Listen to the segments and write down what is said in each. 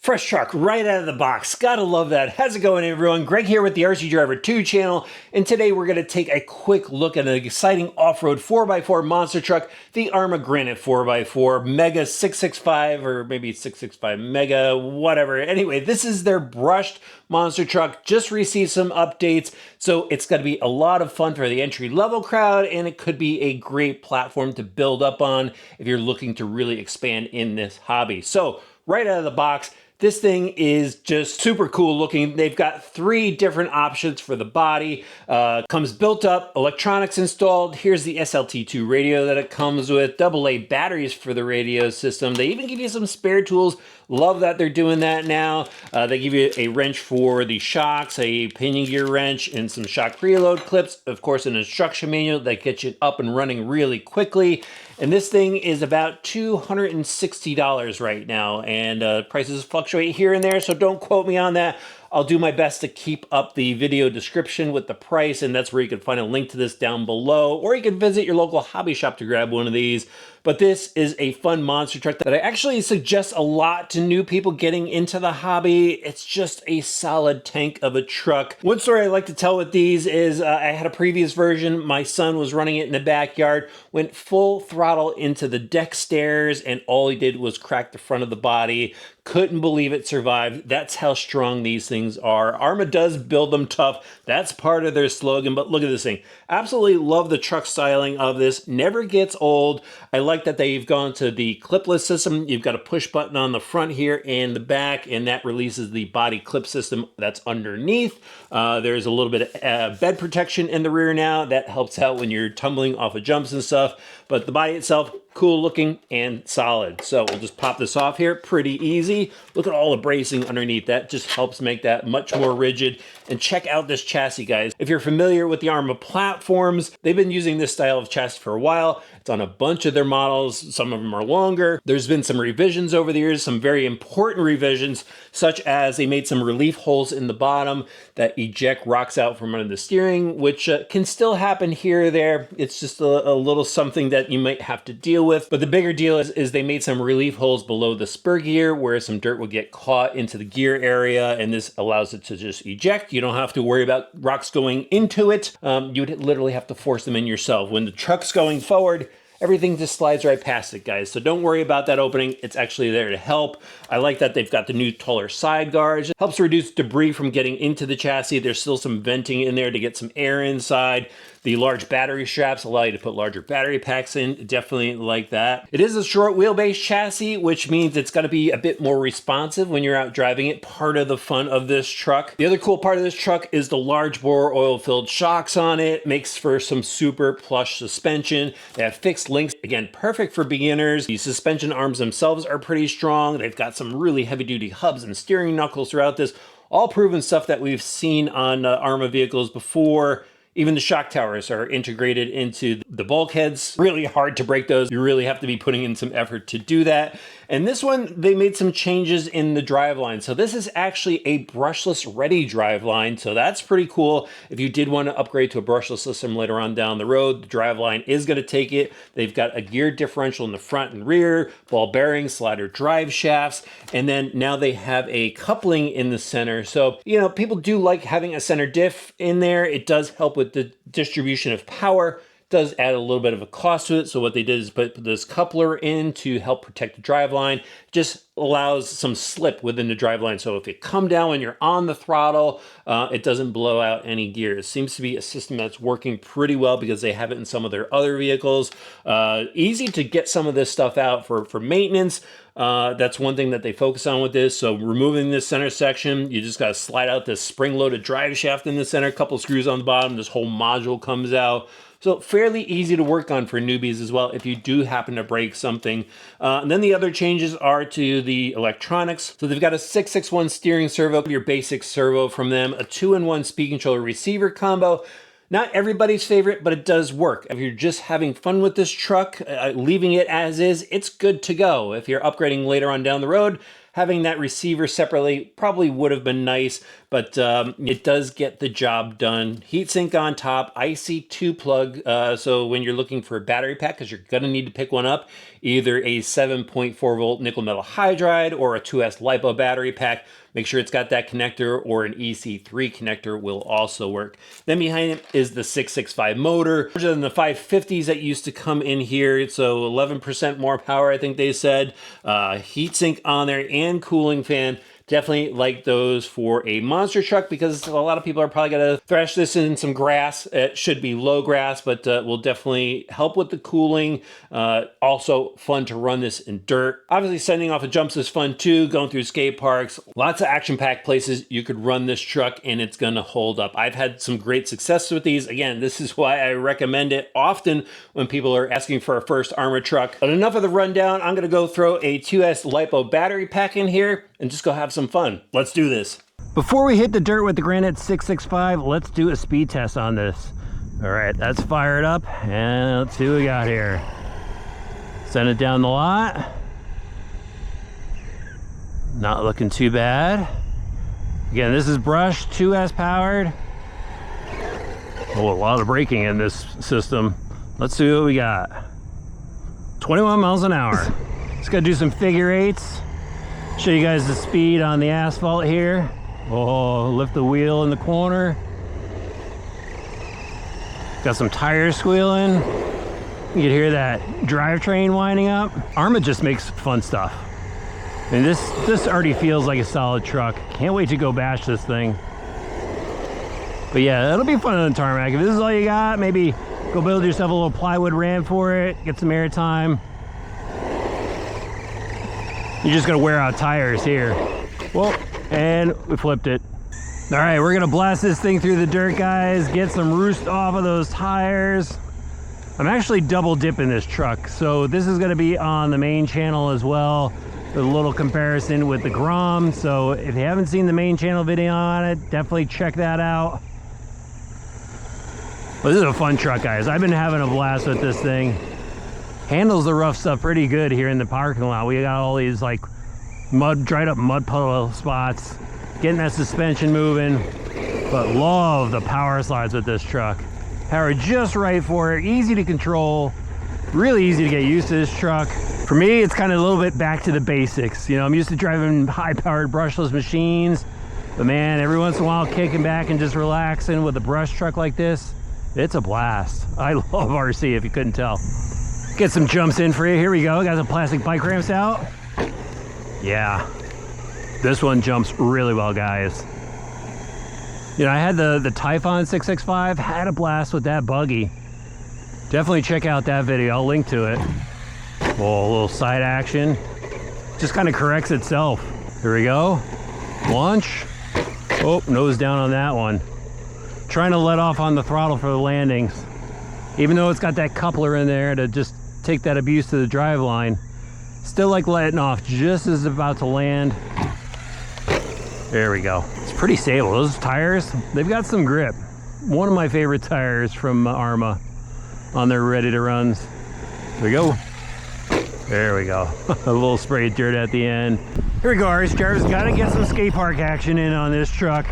Fresh truck right out of the box. Gotta love that. How's it going, everyone? Greg here with the RC Driver 2 channel, and today we're gonna take a quick look at an exciting off-road 4x4 monster truck, the Arrma Granite 4x4 Mega 665, or maybe 665 Mega, whatever. Anyway, this is their brushed monster truck. Just received some updates, so it's gonna be a lot of fun for the entry-level crowd, and it could be a great platform to build up on if you're looking to really expand in this hobby. So, right out of the box, this thing is just super cool looking. They've got 3 different options for the body. Comes built up, electronics installed. Here's the SLT2 radio that it comes with, AA batteries for the radio system. They even give you some spare tools. Love that they're doing that now. They give you a wrench for the shocks, a pinion gear wrench, and some shock preload clips. Of course, an instruction manual that gets you up and running really quickly. And this thing is about $260 right now, and prices fluctuate here and there, so don't quote me on that. I'll do my best to keep up the video description with the price, and that's where you can find a link to this down below, or you can visit your local hobby shop to grab one of these. But this is a fun monster truck that I actually suggest a lot to new people getting into the hobby. It's just a solid tank of a truck. One story I like to tell with these is I had a previous version. My son was running it in the backyard, went full throttle into the deck stairs, and all he did was crack the front of the body. Couldn't believe it survived. That's how strong these things are. Arrma does build them tough. That's part of their slogan, but look at this thing. Absolutely love the truck styling of this. Never gets old. I like that they've gone to the clipless system. You've got a push button on the front here and the back, and that releases the body clip system that's underneath. There's a little bit of bed protection in the rear now. That helps out when you're tumbling off of jumps and stuff. But the body itself, cool looking and solid. So we'll just pop this off here, pretty easy. Look at all the bracing underneath. That just helps make that much more rigid. And check out this chassis, guys. If you're familiar with the Arrma platforms, they've been using this style of chassis for a while. It's on a bunch of their models. Some of them are longer. There's been some revisions over the years, some very important revisions, such as they made some relief holes in the bottom that eject rocks out from under the steering, which can still happen here or there. It's just a little something that you might have to deal with. But the bigger deal is they made some relief holes below the spur gear where some dirt would get caught into the gear area, and this allows it to just eject. You don't have to worry about rocks going into it. You would literally have to force them in yourself. When the truck's going forward, everything just slides right past it, guys. So don't worry about that opening. It's actually there to help. I like that they've got the new taller side guards. It helps reduce debris from getting into the chassis. There's still some venting in there to get some air inside. The large battery straps allow you to put larger battery packs in. Definitely like that. It is a short wheelbase chassis, which means it's got to be a bit more responsive when you're out driving it. Part of the fun of this truck. The other cool part of this truck is the large bore oil-filled shocks on it. Makes for some super plush suspension. They have fixed links. Again, perfect for beginners. The suspension arms themselves are pretty strong. They've got some really heavy-duty hubs and steering knuckles throughout this. All proven stuff that we've seen on Arrma vehicles before. Even the shock towers are integrated into the bulkheads. Really hard to break those. You really have to be putting in some effort to do that. And this one, they made some changes in the driveline. So this is actually a brushless ready driveline. So that's pretty cool. If you did want to upgrade to a brushless system later on down the road, the driveline is going to take it. They've got a gear differential in the front and rear, ball bearings, slider drive shafts, and then now they have a coupling in the center. So, you know, people do like having a center diff in there. It does help with the distribution of power. Does add a little bit of a cost to it. So what they did is put this coupler in to help protect the driveline. Just allows some slip within the driveline. So if you come down when you're on the throttle, it doesn't blow out any gears. Seems to be a system that's working pretty well because they have it in some of their other vehicles. Easy to get some of this stuff out for maintenance. That's one thing that they focus on with this. So removing this center section, you just got to slide out this spring-loaded drive shaft in the center, a couple screws on the bottom, this whole module comes out. So fairly easy to work on for newbies as well if you do happen to break something. And then the other changes are to the electronics. So they've got a 661 steering servo, your basic servo from them, a 2-in-1 speed controller receiver combo. Not everybody's favorite, but it does work. If you're just having fun with this truck, leaving it as is, it's good to go. If you're upgrading later on down the road, having that receiver separately probably would have been nice, but it does get the job done. Heatsink on top, IC2 plug, so when you're looking for a battery pack, because you're gonna need to pick one up, either a 7.4 volt nickel metal hydride or a 2S LiPo battery pack. Make sure it's got that connector, or an EC3 connector will also work. Then behind it is the 665 motor, larger than the 550s that used to come in here, so 11% more power, I think they said. Heatsink on there and cooling fan. Definitely like those for a monster truck, because a lot of people are probably going to thrash this in some grass. It should be low grass, but will definitely help with the cooling. Also fun to run this in dirt. Obviously sending off of jumps is fun too, going through skate parks. Lots of action-packed places you could run this truck and it's going to hold up. I've had some great success with these. Again, this is why I recommend it often when people are asking for a first Arrma truck. But enough of the rundown. I'm going to go throw a 2S LiPo battery pack in here and just go have some fun. Let's do this. Before we hit the dirt with the Granite 665, let's do a speed test on this. All right, that's fired up, and let's see what we got here. Send it down the lot. Not looking too bad. Again, this is brushed, 2S powered. Oh, a lot of braking in this system. Let's see what we got. 21 miles an hour. Just gotta do some figure eights. Show you guys the speed on the asphalt here. Oh, lift the wheel in the corner. Got some tires squealing. You can hear that drivetrain winding up. Arrma just makes fun stuff. I mean, this already feels like a solid truck. Can't wait to go bash this thing. But yeah, it'll be fun on the tarmac. If this is all you got, maybe go build yourself a little plywood ramp for it, get some air time. You're just gonna wear out tires here. Well, and we flipped it. All right, we're gonna blast this thing through the dirt, guys. Get some roost off of those tires. I'm actually double dipping this truck. So this is gonna be on the main channel as well, with a little comparison with the Grom. So if you haven't seen the main channel video on it, definitely check that out. But this is a fun truck, guys. I've been having a blast with this thing. Handles the rough stuff pretty good here in the parking lot. We got all these like dried up mud puddle spots, getting that suspension moving. But love the power slides with this truck. Power just right for it, easy to control, really easy to get used to this truck. For me, it's kind of a little bit back to the basics. You know, I'm used to driving high-powered brushless machines, but man, every once in a while kicking back and just relaxing with a brush truck like this, it's a blast. I love RC, if you couldn't tell. Get some jumps in for you. Here we go. Got some plastic bike ramps out. Yeah, this one jumps really well, guys. You know, I had the Typhon 665, had a blast with that buggy. Definitely check out that video. I'll link to it. Oh, a little side action. Just kind of corrects itself. Here we go. Launch. Oh, nose down on that one. Trying to let off on the throttle for the landings. Even though it's got that coupler in there to just take that abuse to the drive line, still like letting off just as it's about to land. There we go. It's pretty stable. Those tires, they've got some grip. One of my favorite tires from Arrma on their ready to runs. There we go. There we go. A little spray of dirt at the end. Here we go, RC drivers. Gotta get some skate park action in on this truck.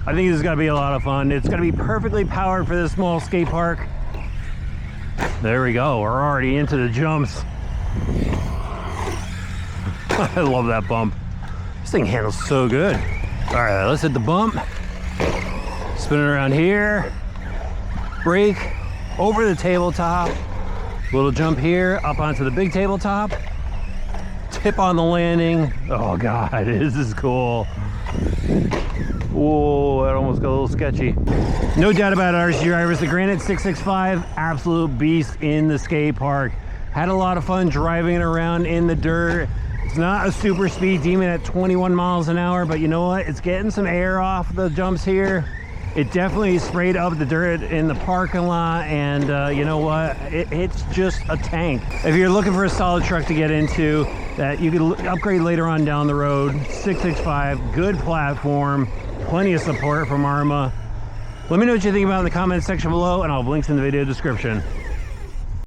I think this is gonna be a lot of fun. It's gonna be perfectly powered for this small skate park. There we go. We're already into the jumps. I love that bump. This thing handles so good. All right, let's hit the bump. Spin it around here. Brake over the tabletop. Little jump here, up onto the big tabletop. Tip on the landing. Oh God, this is cool. Whoa, that almost got a little sketchy. No doubt about it, RC drivers, the Granite 665, absolute beast in the skate park. Had a lot of fun driving it around in the dirt. It's not a super speed demon at 21 miles an hour, but you know what? It's getting some air off the jumps here. It definitely sprayed up the dirt in the parking lot, and you know what? It's just a tank. If you're looking for a solid truck to get into that you could upgrade later on down the road, 665, good platform, plenty of support from Arrma. Let me know what you think about it in the comments section below, and I'll have links in the video description.